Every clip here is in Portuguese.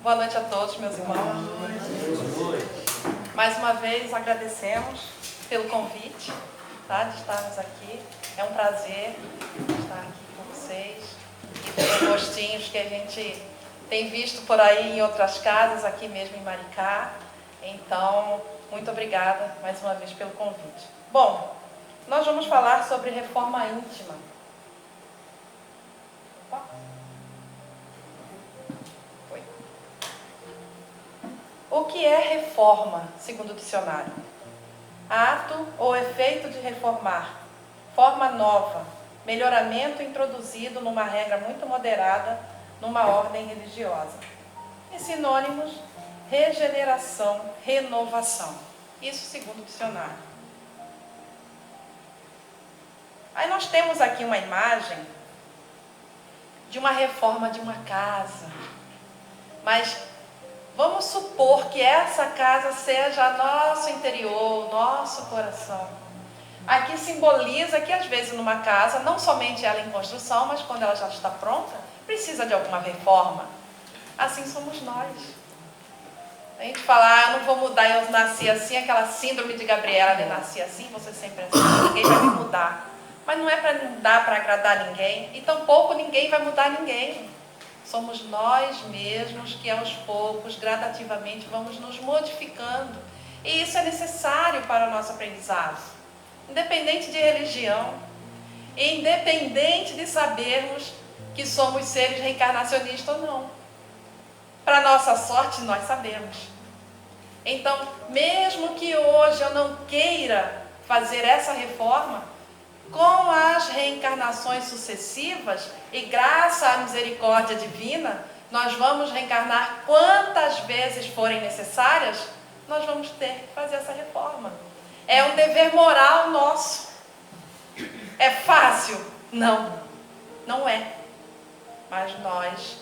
Boa noite a todos, meus irmãos. Mais uma vez agradecemos pelo convite, tá, de estarmos aqui. É um prazer estar aqui com vocês e pelos rostinhos que a gente tem visto por aí em outras casas, aqui mesmo em Maricá. Então, muito obrigada mais uma vez pelo convite. Bom, nós vamos falar sobre reforma íntima. O que é reforma, segundo o dicionário? Ato ou efeito de reformar, forma nova, melhoramento introduzido numa regra muito moderada, numa ordem religiosa. E sinônimos, regeneração, renovação. Isso segundo o dicionário. Aí nós temos aqui uma imagem de uma reforma de uma casa. Mas vamos supor que essa casa seja nosso interior, nosso coração. Aqui simboliza que às vezes numa casa, não somente ela em construção, mas quando ela já está pronta, precisa de alguma reforma. Assim somos nós. A gente fala, eu não vou mudar, eu nasci assim, aquela síndrome de Gabriela de nasci assim, você sempre assim, ninguém vai me mudar. Mas não é para mudar para agradar ninguém, e tampouco ninguém vai mudar ninguém. Somos nós mesmos que aos poucos, gradativamente, vamos nos modificando. E isso é necessário para o nosso aprendizado. Independente de religião, independente de sabermos que somos seres reencarnacionistas ou não. Para nossa sorte, nós sabemos. Então, mesmo que hoje eu não queira fazer essa reforma, com as reencarnações sucessivas e graças à misericórdia divina, nós vamos reencarnar quantas vezes forem necessárias, nós vamos ter que fazer essa reforma. É um dever moral nosso. É fácil? Não, não é. Mas nós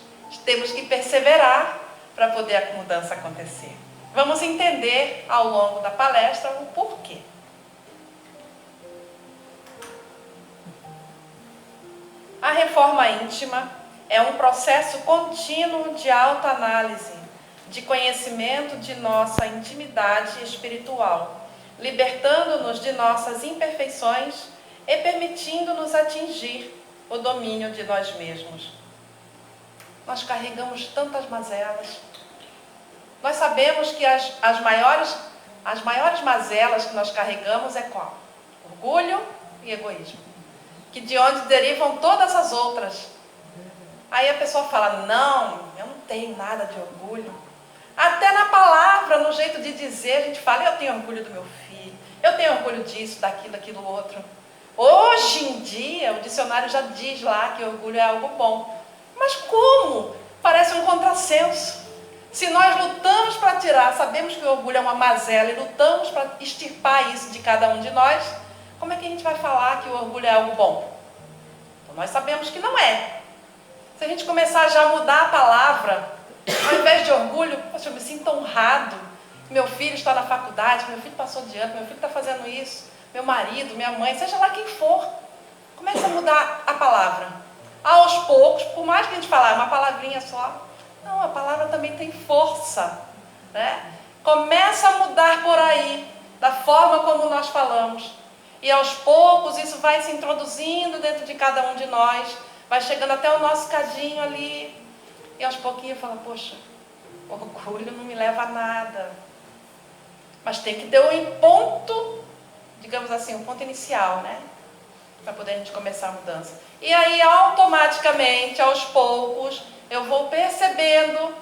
temos que perseverar para poder a mudança acontecer. Vamos entender ao longo da palestra o porquê. A reforma íntima é um processo contínuo de autoanálise, de conhecimento de nossa intimidade espiritual, libertando-nos de nossas imperfeições e permitindo-nos atingir o domínio de nós mesmos. Nós carregamos tantas mazelas. Nós sabemos que as maiores mazelas que nós carregamos é qual? Orgulho e egoísmo. Que de onde derivam todas as outras. Aí a pessoa fala, não, eu não tenho nada de orgulho. Até na palavra, no jeito de dizer, a gente fala, eu tenho orgulho do meu filho, eu tenho orgulho disso, daquilo outro. Hoje em dia, o dicionário já diz lá que orgulho é algo bom. Mas como? Parece um contrassenso. Se nós lutamos para tirar, sabemos que o orgulho é uma mazela e lutamos para extirpar isso de cada um de nós, como é que a gente vai falar que o orgulho é algo bom? Então, nós sabemos que não é. Se a gente começar já a mudar a palavra, ao invés de orgulho, poxa, eu me sinto honrado. Meu filho está na faculdade, meu filho passou de ano, meu filho está fazendo isso, meu marido, minha mãe, seja lá quem for. Começa a mudar a palavra. Aos poucos, por mais que a gente fale uma palavrinha só, não, a palavra também tem força, né? Começa a mudar por aí, da forma como nós falamos. E aos poucos isso vai se introduzindo dentro de cada um de nós, vai chegando até o nosso cadinho ali. E aos pouquinhos fala, poxa, orgulho não me leva a nada. Mas tem que ter um ponto, digamos assim, um ponto inicial, né? Para poder a gente começar a mudança. E aí automaticamente, aos poucos, eu vou percebendo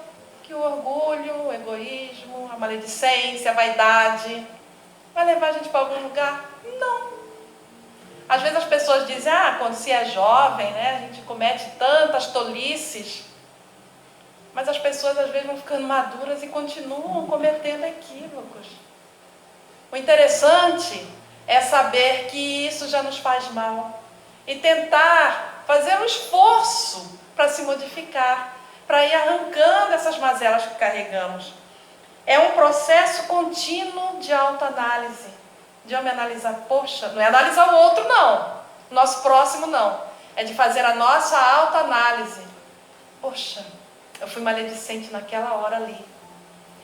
que o orgulho, o egoísmo, a maledicência, a vaidade, vai levar a gente para algum lugar? Não. Às vezes as pessoas dizem, quando se é jovem, né, a gente comete tantas tolices. Mas as pessoas às vezes vão ficando maduras e continuam cometendo equívocos. O interessante é saber que isso já nos faz mal. E tentar fazer um esforço para se modificar, para ir arrancando essas mazelas que carregamos. É um processo contínuo de autoanálise. De eu me analisar, poxa, não é analisar o outro não, nosso próximo não, é de fazer a nossa autoanálise, Poxa, eu fui maledicente naquela hora ali.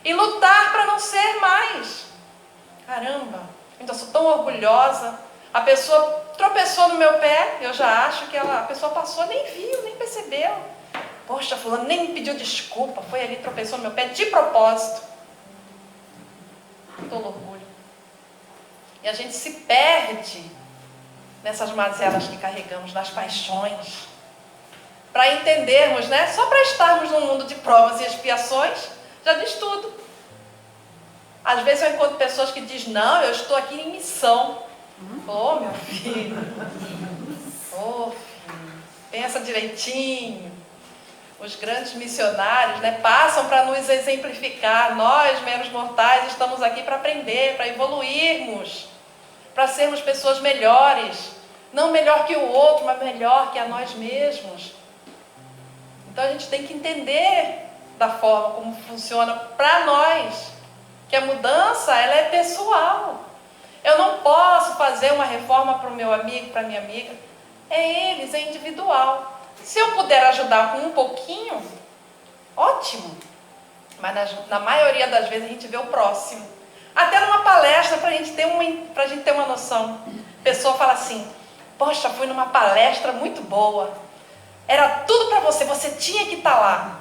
E lutar para não ser mais. Caramba, eu sou tão orgulhosa. A pessoa tropeçou no meu pé, eu já acho que a pessoa passou, nem viu, nem percebeu. Poxa, fulano nem me pediu desculpa, foi ali, tropeçou no meu pé de propósito. Todo orgulho. E a gente se perde nessas mazelas que carregamos, nas paixões. Para entendermos, né? Só para estarmos num mundo de provas e expiações, já diz tudo. Às vezes eu encontro pessoas que dizem, não, eu estou aqui em missão. Ô, meu filho. Ô, filho. Pensa direitinho. Os grandes missionários, né, passam para nos exemplificar. Nós, meros mortais, estamos aqui para aprender, para evoluirmos, para sermos pessoas melhores. Não melhor que o outro, mas melhor que a nós mesmos. Então a gente tem que entender da forma como funciona para nós, que a mudança ela é pessoal. Eu não posso fazer uma reforma para o meu amigo, para a minha amiga. É eles, é individual. Se eu puder ajudar com um pouquinho, ótimo. Mas na maioria das vezes a gente vê o próximo. Até numa palestra, para a gente ter uma noção. A pessoa fala assim, poxa, fui numa palestra muito boa. Era tudo para você, você tinha que estar lá.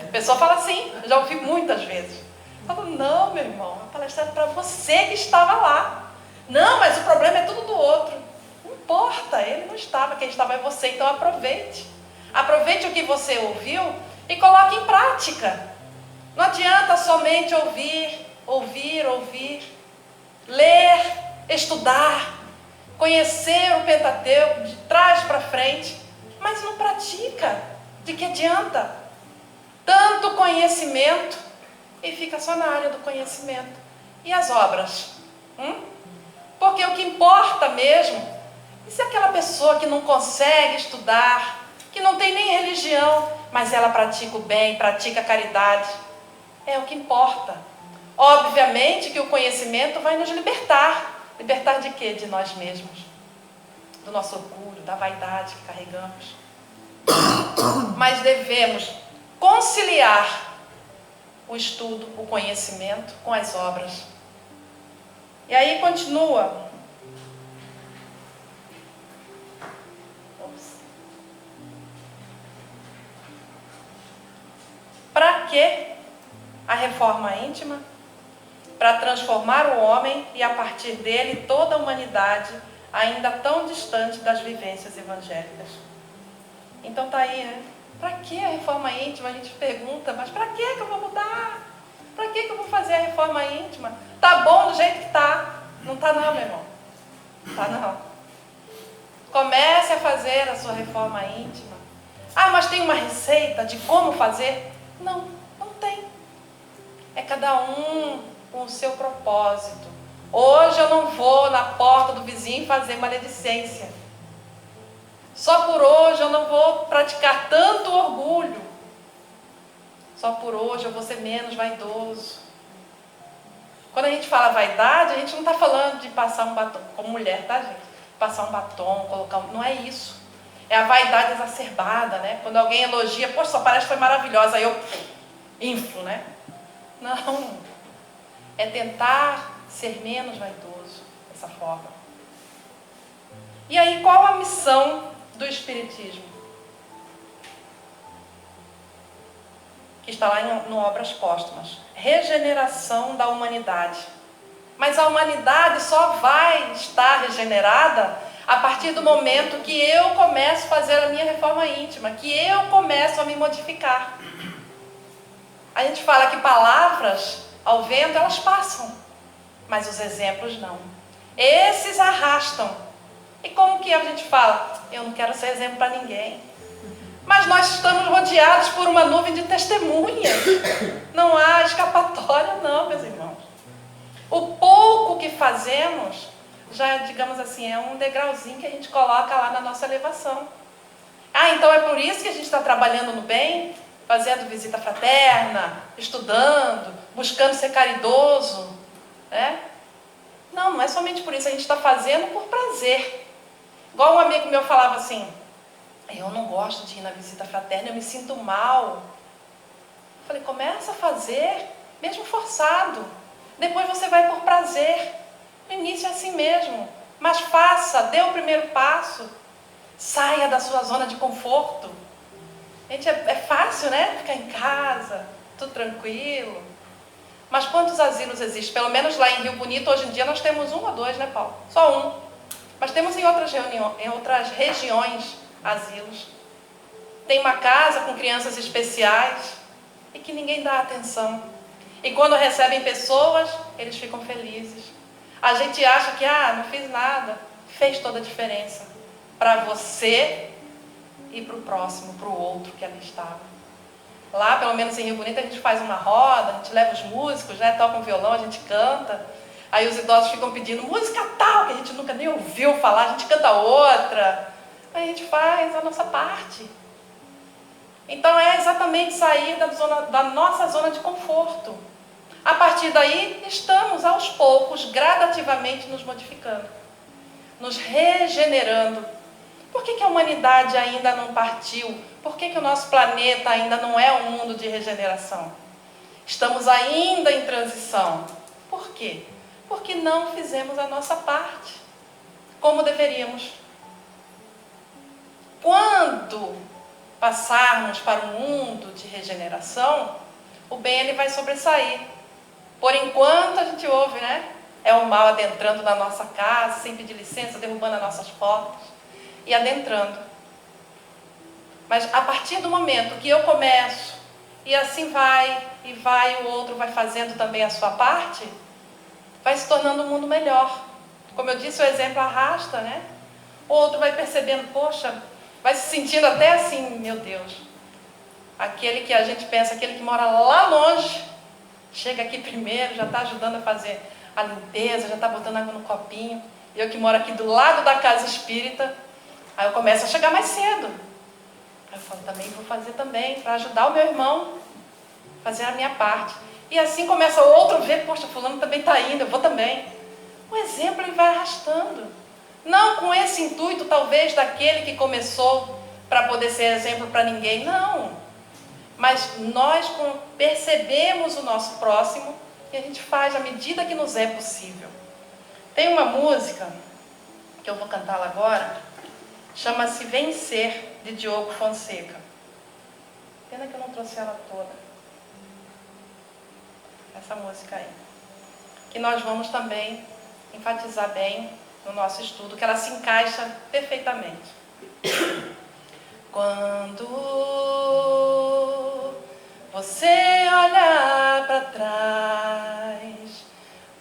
A pessoa fala assim, eu já ouvi muitas vezes. Eu falo, não, meu irmão, a palestra era para você que estava lá. Não, mas o problema é tudo do outro. Não importa, ele não estava, quem estava é você, então aproveite. Aproveite o que você ouviu e coloque em prática. Não adianta somente ouvir, ler, estudar, conhecer o Pentateuco de trás para frente, mas não pratica. De que adianta? Tanto conhecimento e fica só na área do conhecimento. E as obras? Porque o que importa mesmo, e se aquela pessoa que não consegue estudar, que não tem nem religião, mas ela pratica o bem, pratica a caridade, é o que importa. Obviamente que o conhecimento vai nos libertar. Libertar de quê? De nós mesmos. Do nosso orgulho, da vaidade que carregamos. Mas devemos conciliar o estudo, o conhecimento com as obras. E aí continua. Para que a reforma íntima? Para transformar o homem e a partir dele toda a humanidade, ainda tão distante das vivências evangélicas. Então tá aí, né? Para que a reforma íntima? A gente pergunta, mas para que eu vou mudar? Para que eu vou fazer a reforma íntima? Tá bom do jeito que tá. Não tá não, meu irmão. Tá não. Comece a fazer a sua reforma íntima. Ah, mas tem uma receita de como fazer? Não, não tem. É cada um com o seu propósito. Hoje eu não vou na porta do vizinho fazer maledicência. Só por hoje eu não vou praticar tanto orgulho. Só por hoje eu vou ser menos vaidoso. Quando a gente fala vaidade, a gente não está falando de passar um batom, como mulher, tá, gente? Passar um batom, colocar não é isso. É a vaidade exacerbada, né? Quando alguém elogia, poxa, sua palestra foi maravilhosa, aí eu inflo, né? Não. É tentar ser menos vaidoso dessa forma. E aí, qual a missão do Espiritismo? Que está lá no Obras Póstumas. Regeneração da humanidade. Mas a humanidade só vai estar regenerada a partir do momento que eu começo a fazer a minha reforma íntima, que eu começo a me modificar. A gente fala que palavras ao vento elas passam, mas os exemplos não. Esses arrastam. E como que a gente fala? Eu não quero ser exemplo para ninguém. Mas nós estamos rodeados por uma nuvem de testemunhas. Não há escapatória não, meus irmãos. O pouco que fazemos, já, digamos assim, é um degrauzinho que a gente coloca lá na nossa elevação. Ah, então é por isso que a gente está trabalhando no bem? Fazendo visita fraterna, estudando, buscando ser caridoso, né? Não, não é somente por isso, a gente está fazendo por prazer. Igual um amigo meu falava assim, Eu não gosto de ir na visita fraterna, eu me sinto mal. Falei, começa a fazer, mesmo forçado. Depois você vai por prazer. No início é assim mesmo. Mas faça, dê o primeiro passo. Saia da sua zona de conforto. Gente, é fácil, né? Ficar em casa, tudo tranquilo. Mas quantos asilos existem? Pelo menos lá em Rio Bonito, hoje em dia, nós temos 1 ou 2, né, Paulo? Só um. Mas temos em outras regiões asilos. Tem uma casa com crianças especiais e que ninguém dá atenção. E quando recebem pessoas, eles ficam felizes. A gente acha que, não fiz nada. Fez toda a diferença. Para você e para o próximo, para o outro que ali estava. Lá, pelo menos em Rio Bonito, a gente faz uma roda, a gente leva os músicos, né, toca um violão, a gente canta. Aí os idosos ficam pedindo música tal, que a gente nunca nem ouviu falar, a gente canta outra. Aí a gente faz a nossa parte. Então é exatamente sair da nossa zona de conforto. A partir daí, estamos aos poucos, gradativamente nos modificando, nos regenerando. Por que a humanidade ainda não partiu? Por que o nosso planeta ainda não é um mundo de regeneração? Estamos ainda em transição. Por quê? Porque não fizemos a nossa parte, como deveríamos. Quando passarmos para um mundo de regeneração, o bem ele vai sobressair. Por enquanto a gente ouve, né? É o mal adentrando na nossa casa, sem pedir licença, derrubando as nossas portas e adentrando. Mas a partir do momento que eu começo, e assim vai, e o outro vai fazendo também a sua parte, vai se tornando um mundo melhor. Como eu disse, o exemplo arrasta, né? O outro vai percebendo, poxa, vai se sentindo até assim, meu Deus. Aquele que a gente pensa, aquele que mora lá longe, chega aqui primeiro, já está ajudando a fazer a limpeza, já está botando água no copinho. Eu que moro aqui do lado da casa espírita, aí eu começo a chegar mais cedo. Aí eu falo, também vou fazer também, para ajudar o meu irmão, fazer a minha parte. E assim começa o outro a ver, poxa, fulano também está indo, eu vou também. O exemplo ele vai arrastando. Não com esse intuito, talvez, daquele que começou para poder ser exemplo para ninguém, não. Mas nós percebemos o nosso próximo e a gente faz à medida que nos é possível. Tem uma música, que eu vou cantá-la agora, chama-se Vencer, de Diogo Fonseca. Pena que eu não trouxe ela toda. Essa música aí. Que nós vamos também enfatizar bem no nosso estudo, que ela se encaixa perfeitamente. Quando você olhar para trás,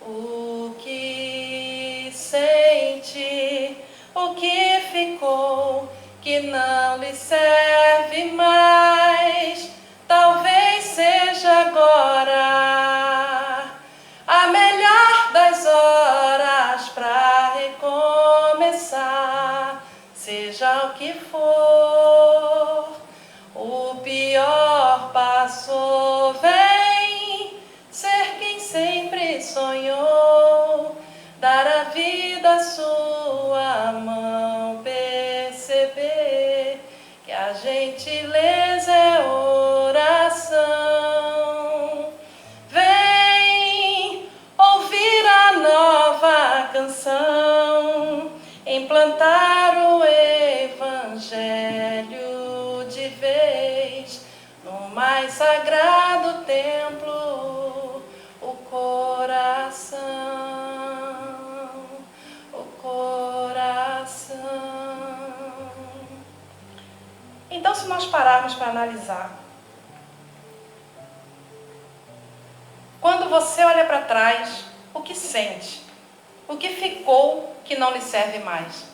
o que sente, o que ficou, que não lhe serve mais, talvez seja agora a melhor das horas para recomeçar, seja o que for, o pior passou, vem ser quem sempre sonhou, dar a vida à sua mão, perceber que a gentileza é oração. Vem ouvir a nova canção, implantar o evangelho de vez no mais sagrado templo, o coração, o coração. Então, se nós pararmos para analisar, quando você olha para trás, o que sente? O que ficou que não lhe serve mais?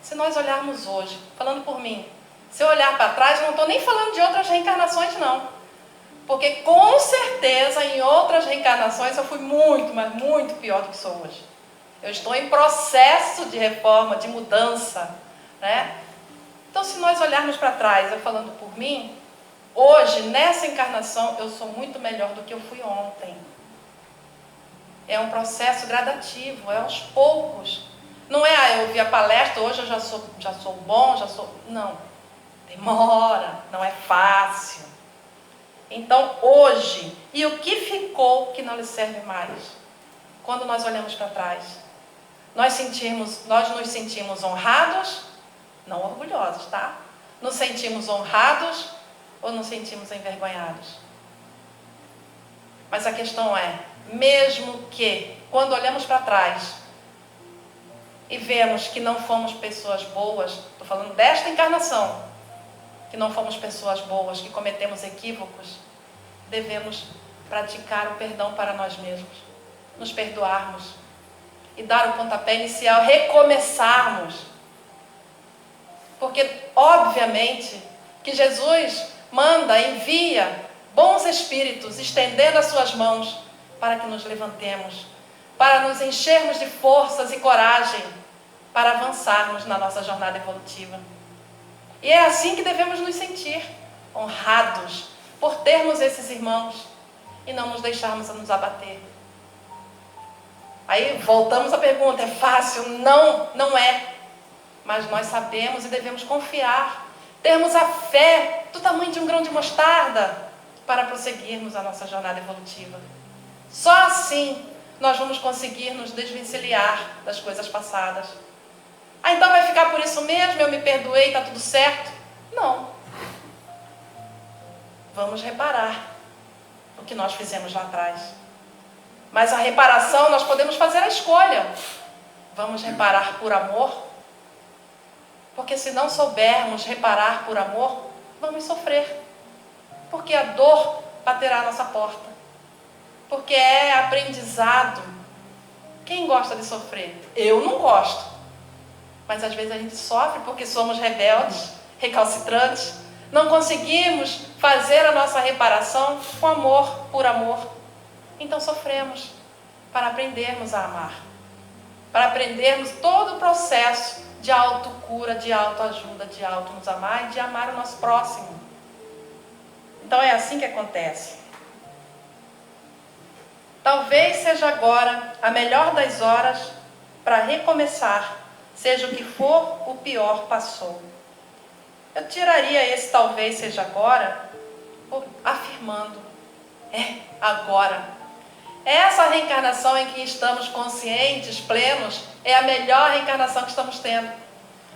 Se nós olharmos hoje, falando por mim, se eu olhar para trás, eu não estou nem falando de outras reencarnações, não. Porque com certeza em outras reencarnações eu fui muito, mas muito pior do que sou hoje. Eu estou em processo de reforma, de mudança, né? Então, se nós olharmos para trás, eu falando por mim, hoje, nessa encarnação, eu sou muito melhor do que eu fui ontem. É um processo gradativo, é aos poucos. Não é, eu vi a palestra, hoje eu já sou bom, já sou... Não. Demora, não é fácil. Então, hoje, e o que ficou que não lhe serve mais? Quando nós olhamos para trás, nós nos sentimos honrados, não orgulhosos, tá? Nos sentimos honrados ou nos sentimos envergonhados? Mas a questão é, mesmo que, quando olhamos para trás e vemos que não fomos pessoas boas, estou falando desta encarnação, que não fomos pessoas boas, que cometemos equívocos, devemos praticar o perdão para nós mesmos, nos perdoarmos e dar o pontapé inicial, recomeçarmos. Porque, obviamente, que Jesus envia bons espíritos, estendendo as suas mãos para que nos levantemos, para nos enchermos de forças e coragem, para avançarmos na nossa jornada evolutiva. E é assim que devemos nos sentir, honrados por termos esses irmãos e não nos deixarmos nos abater. Aí voltamos à pergunta, é fácil? Não, não é. Mas nós sabemos e devemos confiar, termos a fé do tamanho de um grão de mostarda para prosseguirmos a nossa jornada evolutiva. Só assim nós vamos conseguir nos desvencilhar das coisas passadas. Ah, então vai ficar por isso mesmo, eu me perdoei, está tudo certo? Não. Vamos reparar o que nós fizemos lá atrás. Mas a reparação, nós podemos fazer a escolha. Vamos reparar por amor? Porque se não soubermos reparar por amor, vamos sofrer. Porque a dor baterá à nossa porta. Porque é aprendizado. Quem gosta de sofrer? Eu não gosto. Mas às vezes a gente sofre porque somos rebeldes, recalcitrantes. Não conseguimos fazer a nossa reparação com amor, por amor. Então sofremos para aprendermos a amar. Para aprendermos todo o processo de autocura, de autoajuda, de auto nos amar e de amar o nosso próximo. Então é assim que acontece. Talvez seja agora a melhor das horas para recomeçar, seja o que for, o pior passou. Eu tiraria esse talvez seja agora, afirmando, é agora. Essa reencarnação em que estamos conscientes, plenos, é a melhor reencarnação que estamos tendo.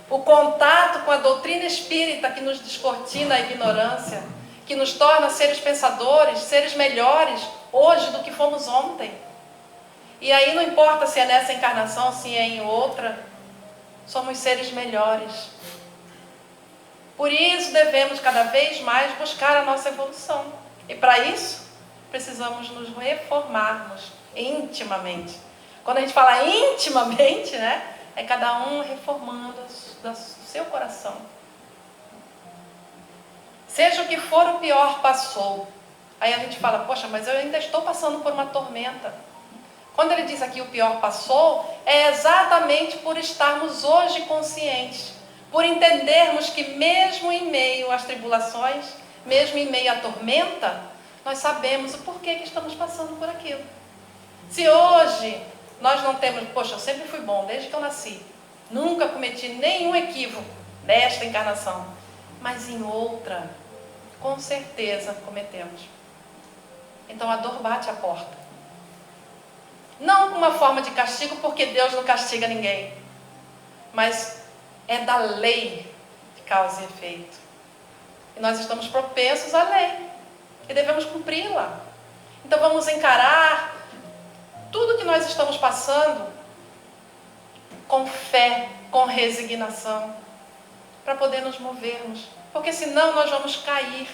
O contato com a doutrina espírita que nos descortina a ignorância, que nos torna seres pensadores, seres melhores hoje do que fomos ontem. E aí não importa se é nessa encarnação, se é em outra, somos seres melhores. Por isso devemos cada vez mais buscar a nossa evolução. E para isso, precisamos nos reformarmos intimamente. Quando a gente fala intimamente, né, é cada um reformando o seu coração. Seja o que for, o pior passou. Aí a gente fala, poxa, mas eu ainda estou passando por uma tormenta. Quando ele diz aqui o pior passou, é exatamente por estarmos hoje conscientes, por entendermos que mesmo em meio às tribulações, mesmo em meio à tormenta, nós sabemos o porquê que estamos passando por aquilo. Se hoje nós não temos, poxa, eu sempre fui bom desde que eu nasci, nunca cometi nenhum equívoco nesta encarnação, mas em outra, com certeza cometemos. Então a dor bate à porta. Não com uma forma de castigo, porque Deus não castiga ninguém, mas é da lei de causa e efeito. E nós estamos propensos à lei e devemos cumpri-la. Então vamos encarar tudo que nós estamos passando com fé, com resignação, para poder nos movermos, porque senão nós vamos cair,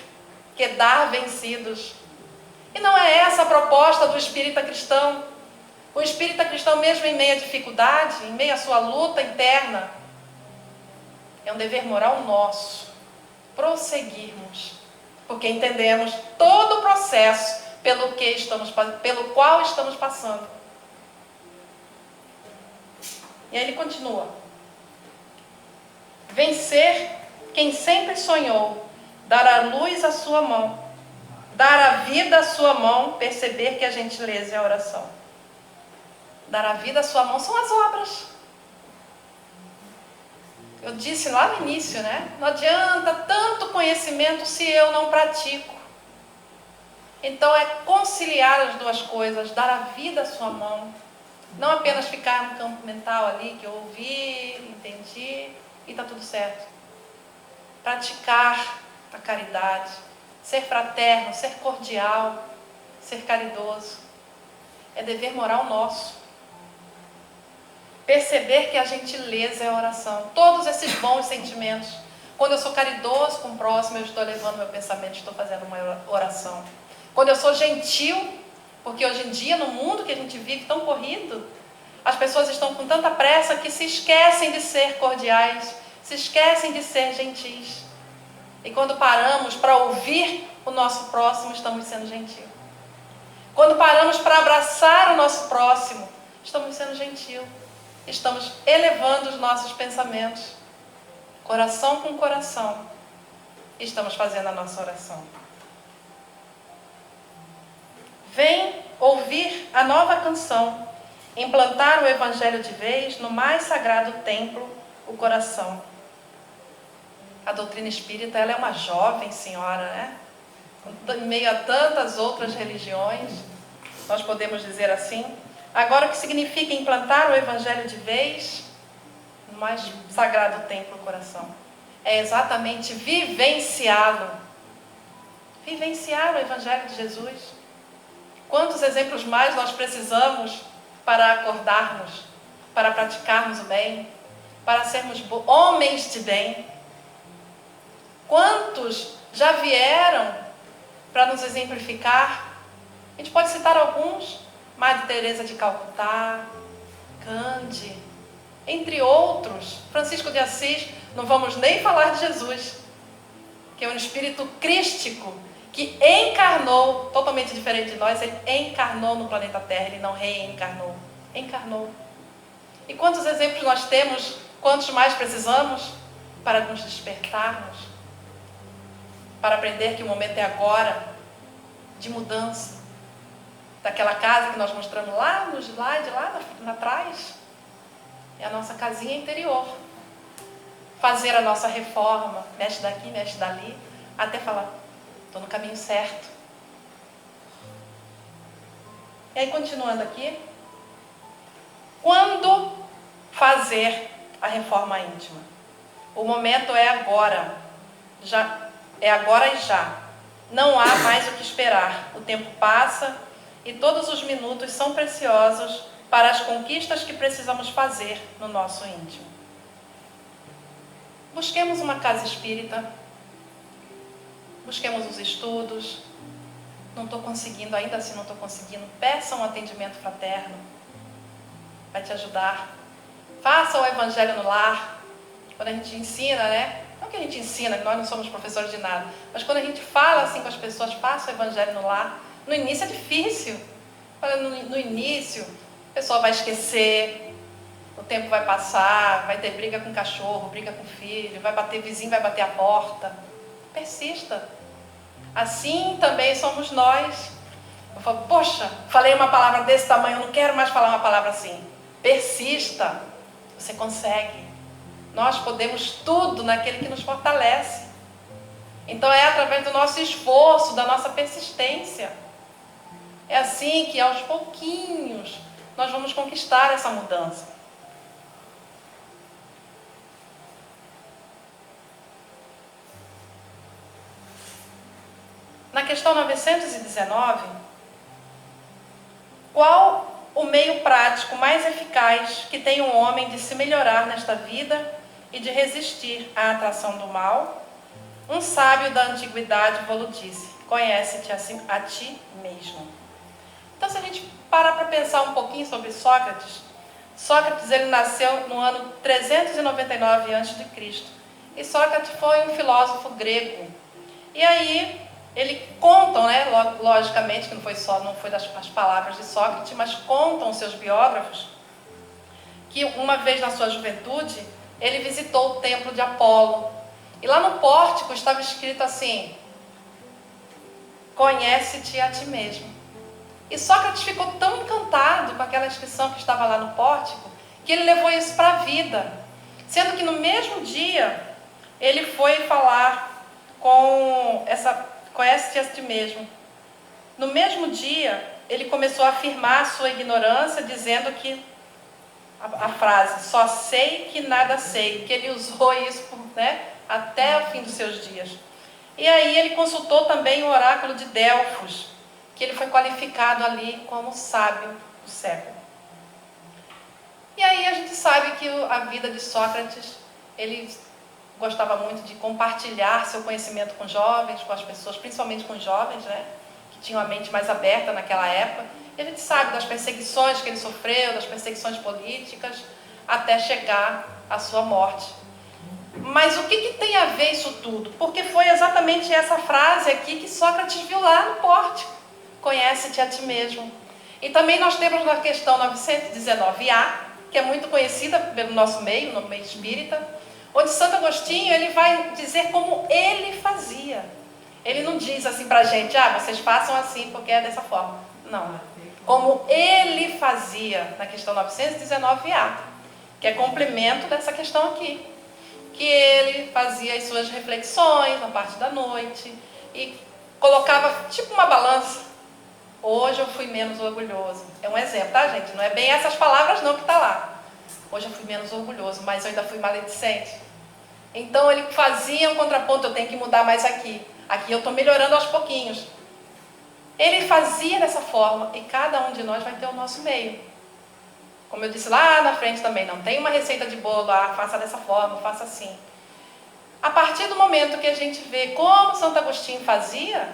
quedar vencidos. E não é essa a proposta do espírita cristão. O espírita cristão, mesmo em meio à dificuldade, em meio à sua luta interna, é um dever moral nosso prosseguirmos, porque entendemos todo o processo pelo qual estamos passando. E aí ele continua: vencer quem sempre sonhou, dar a luz à sua mão, dar a vida à sua mão, perceber que a gentileza é a oração. Dar a vida à sua mão são as obras. Eu disse lá no início, né? Não adianta tanto conhecimento se eu não pratico. Então é conciliar as duas coisas, dar a vida à sua mão. Não apenas ficar no campo mental ali, que eu ouvi, entendi e está tudo certo. Praticar a caridade, ser fraterno, ser cordial, ser caridoso. É dever moral nosso. Perceber que a gentileza é a oração. Todos esses bons sentimentos. Quando eu sou caridoso com o próximo, eu estou levando meu pensamento, estou fazendo uma oração. Quando eu sou gentil, porque hoje em dia, no mundo que a gente vive tão corrido, as pessoas estão com tanta pressa que se esquecem de ser cordiais, se esquecem de ser gentis. E quando paramos para ouvir o nosso próximo, estamos sendo gentil. Quando paramos para abraçar o nosso próximo, estamos sendo gentil. Estamos elevando os nossos pensamentos, coração com coração. Estamos fazendo a nossa oração. Vem ouvir a nova canção, implantar o Evangelho de vez no mais sagrado templo, o coração. A doutrina espírita, ela é uma jovem senhora, né? Em meio a tantas outras religiões, nós podemos dizer assim. Agora, o que significa implantar o Evangelho de vez no mais sagrado templo, o coração? É exatamente vivenciá-lo. Vivenciar o Evangelho de Jesus. Quantos exemplos mais nós precisamos para acordarmos, para praticarmos o bem, para sermos homens de bem? Quantos já vieram para nos exemplificar? A gente pode citar alguns. Madre Teresa de Calcutá, Gandhi, entre outros, Francisco de Assis. Não vamos nem falar de Jesus, que é um espírito crístico, que encarnou, totalmente diferente de nós. Ele encarnou no planeta Terra, ele não reencarnou, encarnou. E quantos exemplos nós temos, quantos mais precisamos para nos despertarmos, para aprender que o momento é agora, de mudança. Daquela casa que nós mostramos lá no slide, lá atrás, é a nossa casinha interior. Fazer a nossa reforma, mexe daqui, mexe dali, até falar, estou no caminho certo. E aí, continuando aqui, quando fazer a reforma íntima? O momento é agora, é agora e já. Não há mais o que esperar. O tempo passa e todos os minutos são preciosos para as conquistas que precisamos fazer no nosso íntimo. Busquemos uma casa espírita, busquemos os estudos. Não estou conseguindo, ainda assim não estou conseguindo, peça um atendimento fraterno, vai te ajudar. Faça o Evangelho no lar. Quando a gente ensina, né? Não que a gente ensina, que nós não somos professores de nada, mas quando a gente fala assim com as pessoas, faça o Evangelho no lar. No início é difícil. No início, o pessoal vai esquecer, o tempo vai passar, vai ter briga com o cachorro, briga com o filho, vai bater vizinho, vai bater a porta. Persista. Assim também somos nós. Eu falo, poxa, falei uma palavra desse tamanho, eu não quero mais falar uma palavra assim. Persista. Você consegue. Nós podemos tudo naquele que nos fortalece. Então é através do nosso esforço, da nossa persistência. É assim que aos pouquinhos nós vamos conquistar essa mudança. Na questão 919, qual o meio prático mais eficaz que tem um homem de se melhorar nesta vida e de resistir à atração do mal? Um sábio da antiguidade vos disse: conhece-te a ti mesmo. Então, se a gente parar para pensar um pouquinho sobre Sócrates, Sócrates ele nasceu no ano 399 a.C. E Sócrates foi um filósofo grego. E aí, ele contam, né, logicamente, que não foi das palavras de Sócrates, mas contam seus biógrafos, que uma vez na sua juventude, ele visitou o templo de Apolo. E lá no pórtico estava escrito assim: conhece-te a ti mesmo. E Sócrates ficou tão encantado com aquela inscrição que estava lá no pórtico, que ele levou isso para a vida. Sendo que no mesmo dia, ele foi falar com essa, conhece-te a ti mesmo. No mesmo dia, ele começou a afirmar a sua ignorância, dizendo que a frase, só sei que nada sei, que ele usou isso até o fim dos seus dias. E aí ele consultou também o oráculo de Delfos, que ele foi qualificado ali como sábio do século. E aí a gente sabe que a vida de Sócrates, ele gostava muito de compartilhar seu conhecimento com jovens, com as pessoas, principalmente com jovens, que tinham a mente mais aberta naquela época. E a gente sabe das perseguições que ele sofreu, das perseguições políticas, até chegar à sua morte. Mas o que tem a ver isso tudo? Porque foi exatamente essa frase aqui que Sócrates viu lá no pórtico. Conhece-te a ti mesmo. E também nós temos na questão 919A, que é muito conhecida pelo nosso meio, no meio espírita, onde Santo Agostinho ele vai dizer como ele fazia. Ele não diz assim pra gente, vocês façam assim porque é dessa forma. Não. Como ele fazia na questão 919A, que é complemento dessa questão aqui. Que ele fazia as suas reflexões na parte da noite e colocava tipo uma balança. Hoje eu fui menos orgulhoso. É um exemplo, tá, gente? Não é bem essas palavras não que está lá. Hoje eu fui menos orgulhoso, mas eu ainda fui maledicente. Então ele fazia um contraponto, eu tenho que mudar mais aqui. Aqui eu estou melhorando aos pouquinhos. Ele fazia dessa forma e cada um de nós vai ter o nosso meio. Como eu disse lá na frente também, não tem uma receita de bolo, faça dessa forma, faça assim. A partir do momento que a gente vê como Santo Agostinho fazia,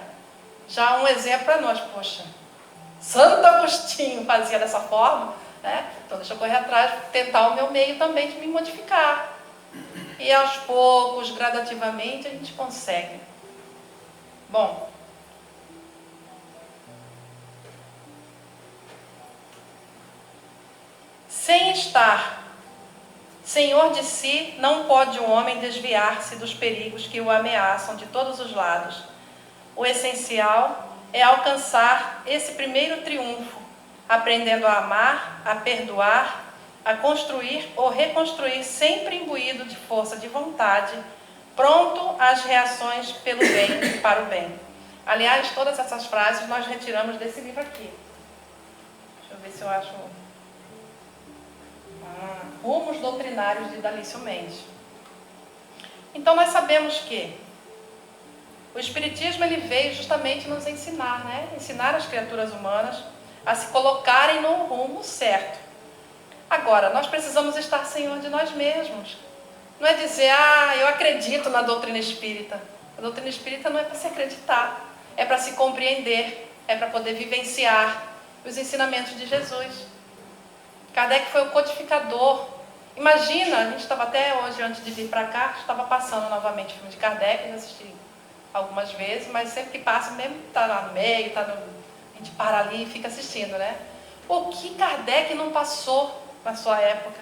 já um exemplo para nós. Poxa, Santo Agostinho fazia dessa forma, então deixa eu correr atrás, tentar o meu meio também de me modificar. E aos poucos, gradativamente, a gente consegue. Bom, sem estar senhor de si, não pode um homem desviar-se dos perigos que o ameaçam de todos os lados. O essencial é alcançar esse primeiro triunfo, aprendendo a amar, a perdoar, a construir ou reconstruir, sempre imbuído de força de vontade, pronto às reações pelo bem e para o bem. Aliás, todas essas frases nós retiramos desse livro aqui. Deixa eu ver se eu acho... Rumos Doutrinários de Dalício Mendes. Então nós sabemos que o Espiritismo ele veio justamente nos ensinar, ensinar as criaturas humanas a se colocarem no rumo certo. Agora, nós precisamos estar senhor de nós mesmos. Não é dizer, eu acredito na doutrina espírita. A doutrina espírita não é para se acreditar, é para se compreender, é para poder vivenciar os ensinamentos de Jesus. Kardec foi o codificador. Imagina, a gente estava até hoje, antes de vir para cá, estava passando novamente o filme de Kardec, eu assisti algumas vezes, mas sempre que passa, mesmo que está lá no meio, a gente para ali e fica assistindo, O que Kardec não passou na sua época?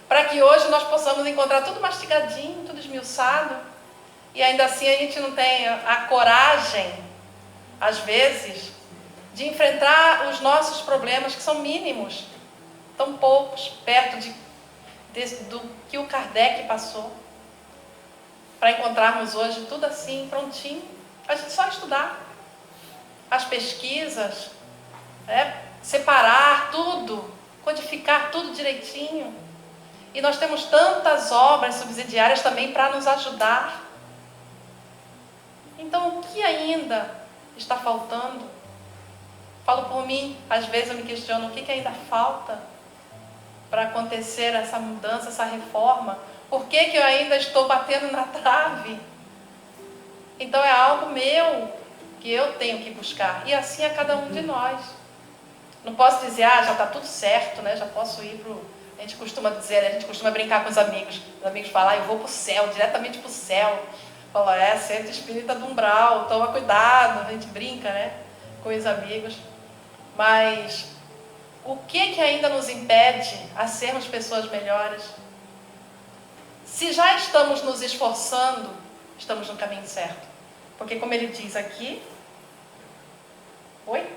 Para que hoje nós possamos encontrar tudo mastigadinho, tudo esmiuçado, e ainda assim a gente não tem a coragem, às vezes, de enfrentar os nossos problemas que são mínimos, tão poucos, perto do que o Kardec passou, para encontrarmos hoje tudo assim, prontinho. A gente só estudar as pesquisas, separar tudo, codificar tudo direitinho. E nós temos tantas obras subsidiárias também para nos ajudar. Então, o que ainda está faltando? Falo por mim, às vezes eu me questiono o que ainda falta para acontecer essa mudança, essa reforma. Por que eu ainda estou batendo na trave? Então é algo meu que eu tenho que buscar. E assim é cada um de nós. Não posso dizer, já está tudo certo, já posso ir para o... A gente costuma dizer, a gente costuma brincar com os amigos. Os amigos falam, eu vou para o céu, diretamente para o céu. Fala, centro espírita do umbral, toma cuidado. A gente brinca, com os amigos. Mas o que ainda nos impede a sermos pessoas melhores? Se já estamos nos esforçando, estamos no caminho certo. Porque como ele diz aqui... Oi?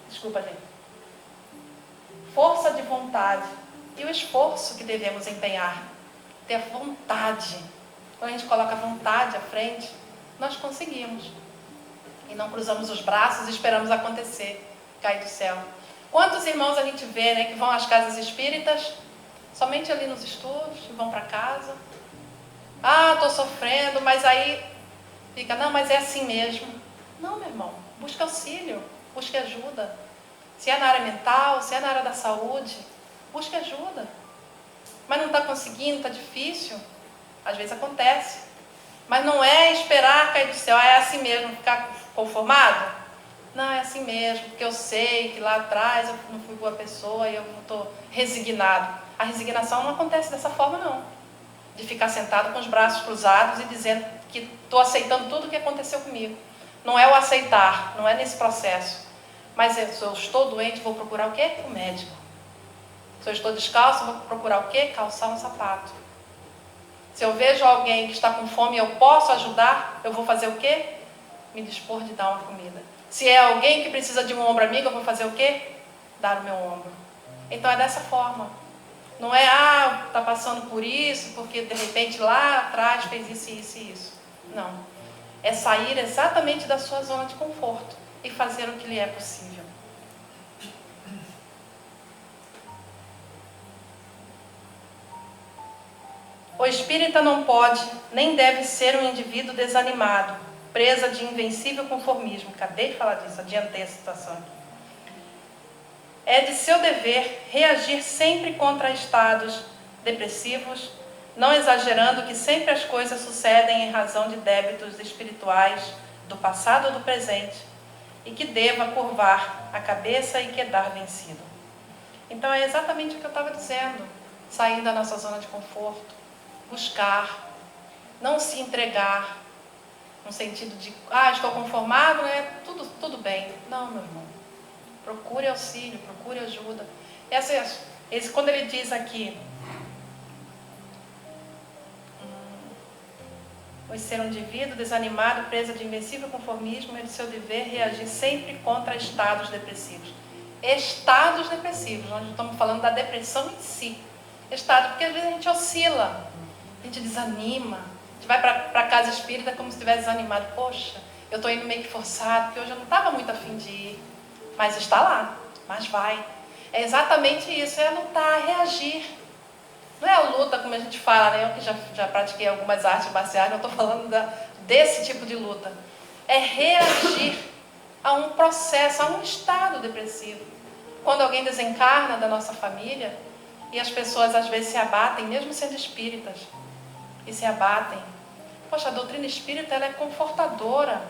Desculpa, gente. Força de vontade e o esforço que devemos empenhar. ter vontade. Quando a gente coloca a vontade à frente, nós conseguimos. E não cruzamos os braços e esperamos acontecer, cair do céu. Quantos irmãos a gente vê, né, que vão às casas espíritas, somente ali nos estudos, e vão para casa. Ah, estou sofrendo, mas aí fica, não, mas é assim mesmo. Não, meu irmão, busque auxílio, busque ajuda. Se é na área mental, se é na área da saúde, busque ajuda. Mas não está conseguindo, está difícil. Às vezes acontece. Mas não é esperar cair do céu, é assim mesmo, ficar conformado? Não, é assim mesmo, porque eu sei que lá atrás eu não fui boa pessoa e eu estou resignado. A resignação não acontece dessa forma, não. De ficar sentado com os braços cruzados e dizendo que estou aceitando tudo o que aconteceu comigo. Não é o aceitar, não é nesse processo. Mas se eu estou doente, vou procurar o quê? O médico. Se eu estou descalço, vou procurar o quê? Calçar um sapato. Se eu vejo alguém que está com fome e eu posso ajudar, eu vou fazer o quê? Me dispor de dar uma comida. Se é alguém que precisa de um ombro amigo, eu vou fazer o quê? Dar o meu ombro. Então é dessa forma. Não é, está passando por isso, porque de repente lá atrás fez isso, isso e isso. Não. É sair exatamente da sua zona de conforto e fazer o que lhe é possível. O espírita não pode, nem deve ser um indivíduo desanimado, presa de invencível conformismo. Acabei de falar disso, adiantei a situação. É de seu dever reagir sempre contra estados depressivos, não exagerando que sempre as coisas sucedem em razão de débitos espirituais do passado ou do presente, e que deva curvar a cabeça e quedar vencido. Então é exatamente o que eu estava dizendo, sair da nossa zona de conforto, buscar, não se entregar, no sentido de, estou conformado, né? Tudo bem. Não, meu irmão. Procure auxílio, procure ajuda. Quando ele diz aqui, pois ser um indivíduo desanimado, presa de invencível conformismo, é de seu dever reagir sempre contra estados depressivos. Estados depressivos, nós não estamos falando da depressão em si. Estado, porque às vezes a gente oscila, a gente desanima, a gente vai para a casa espírita como se estivesse desanimado. Poxa, eu estou indo meio que forçado, porque hoje eu não estava muito a fim de ir. Mas está lá, mas vai. É exatamente isso, é lutar, reagir. Não é a luta como a gente fala, né? Eu que já pratiquei algumas artes marciais, não estou falando desse tipo de luta. É reagir a um processo, a um estado depressivo. Quando alguém desencarna da nossa família, e as pessoas às vezes se abatem, mesmo sendo espíritas, e se abatem. Poxa, a doutrina espírita ela é confortadora.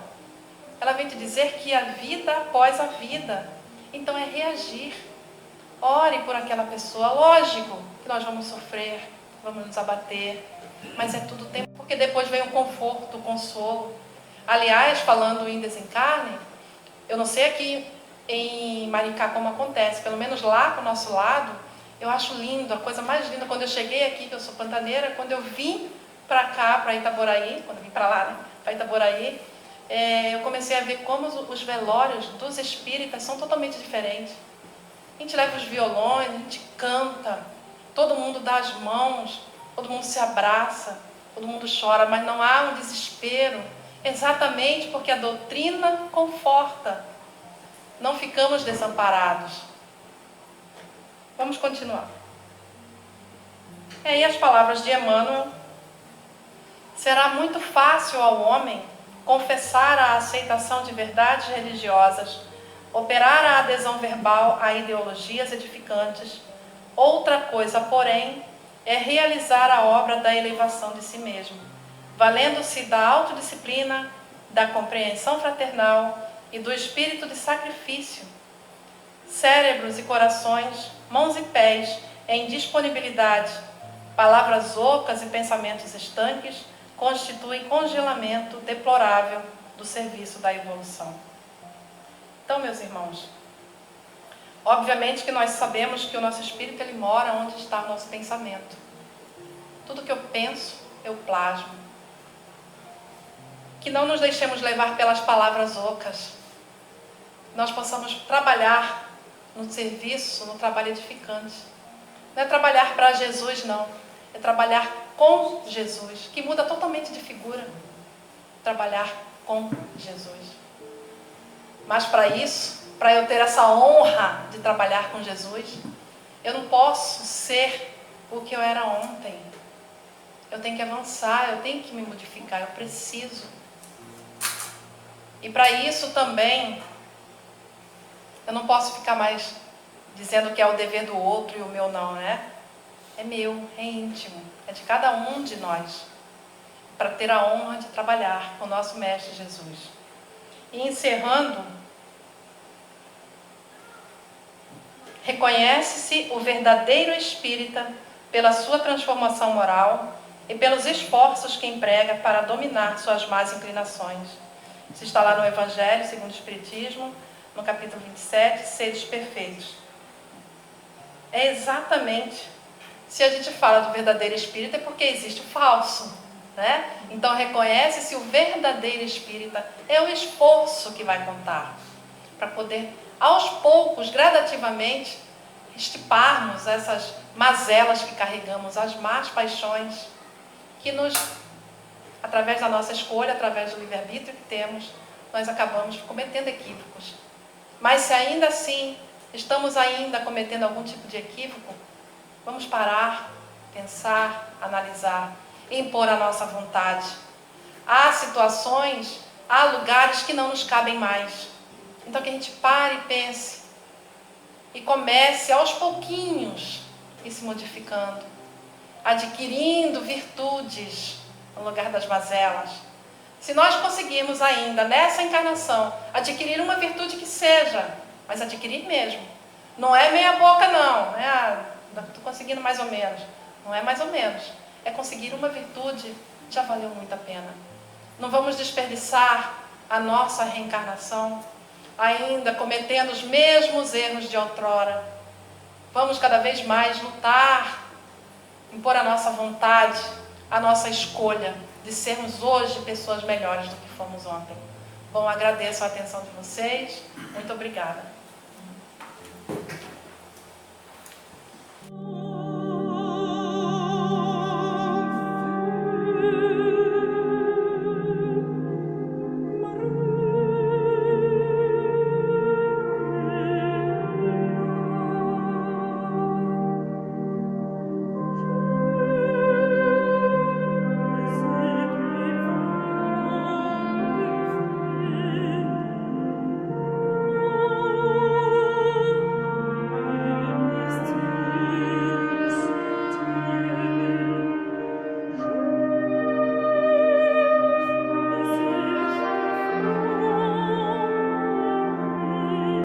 Ela vem te dizer que a vida após a vida. Então é reagir. Ore por aquela pessoa. Lógico que nós vamos sofrer, vamos nos abater, mas é tudo tempo, porque depois vem o conforto, o consolo. Aliás, falando em desencarne, eu não sei aqui em Maricá como acontece, pelo menos lá pro nosso lado, eu acho lindo, a coisa mais linda, quando eu cheguei aqui, que eu sou pantaneira, quando eu vim para cá, para Itaboraí, quando eu vim para lá, né, para Itaboraí, eu comecei a ver como os velórios dos espíritas são totalmente diferentes. A gente leva os violões, a gente canta, todo mundo dá as mãos, todo mundo se abraça, todo mundo chora, mas não há um desespero, exatamente porque a doutrina conforta. Não ficamos desamparados. Vamos continuar. E aí as palavras de Emmanuel. Será muito fácil ao homem confessar a aceitação de verdades religiosas, operar a adesão verbal a ideologias edificantes. Outra coisa, porém, é realizar a obra da elevação de si mesmo, valendo-se da autodisciplina, da compreensão fraternal e do espírito de sacrifício. Cérebros e corações, mãos e pés em disponibilidade, palavras ocas e pensamentos estanques constituem congelamento deplorável do serviço da evolução. Então, meus irmãos, obviamente que nós sabemos que o nosso espírito ele mora onde está o nosso pensamento. Tudo que eu penso, eu plasmo. Que não nos deixemos levar pelas palavras ocas. Nós possamos trabalhar no serviço, no trabalho edificante. Não é trabalhar para Jesus, não. É trabalhar com Jesus, que muda totalmente de figura. Trabalhar com Jesus. Mas para isso, para eu ter essa honra de trabalhar com Jesus, eu não posso ser o que eu era ontem. Eu tenho que avançar, eu tenho que me modificar, eu preciso. E para isso também, eu não posso ficar mais dizendo que é o dever do outro e o meu não, né? É meu, é íntimo, é de cada um de nós, para ter a honra de trabalhar com o nosso Mestre Jesus. E encerrando, reconhece-se o verdadeiro espírita pela sua transformação moral e pelos esforços que emprega para dominar suas más inclinações. Isso está lá no Evangelho segundo o Espiritismo, no capítulo 27, Seres Perfeitos. É exatamente, se a gente fala do verdadeiro espírita, é porque existe o falso, né? Então reconhece-se o verdadeiro espírita, é o esforço que vai contar, para poder, aos poucos, gradativamente, estiparmos essas mazelas que carregamos, as más paixões, que nos, através da nossa escolha, através do livre-arbítrio que temos, nós acabamos cometendo equívocos. Mas se ainda assim estamos ainda cometendo algum tipo de equívoco, vamos parar, pensar, analisar, impor a nossa vontade. Há situações, há lugares que não nos cabem mais. Então que a gente pare e pense e comece aos pouquinhos ir se modificando, adquirindo virtudes no lugar das mazelas. Se nós conseguirmos ainda nessa encarnação adquirir uma virtude que seja, mas adquirir mesmo, não é meia boca não, estou conseguindo mais ou menos, não é mais ou menos, é conseguir uma virtude, já valeu muito a pena. Não vamos desperdiçar a nossa reencarnação ainda cometendo os mesmos erros de outrora. Vamos cada vez mais lutar, impor a nossa vontade, a nossa escolha de sermos hoje pessoas melhores do que fomos ontem. Bom, agradeço a atenção de vocês. Muito obrigada.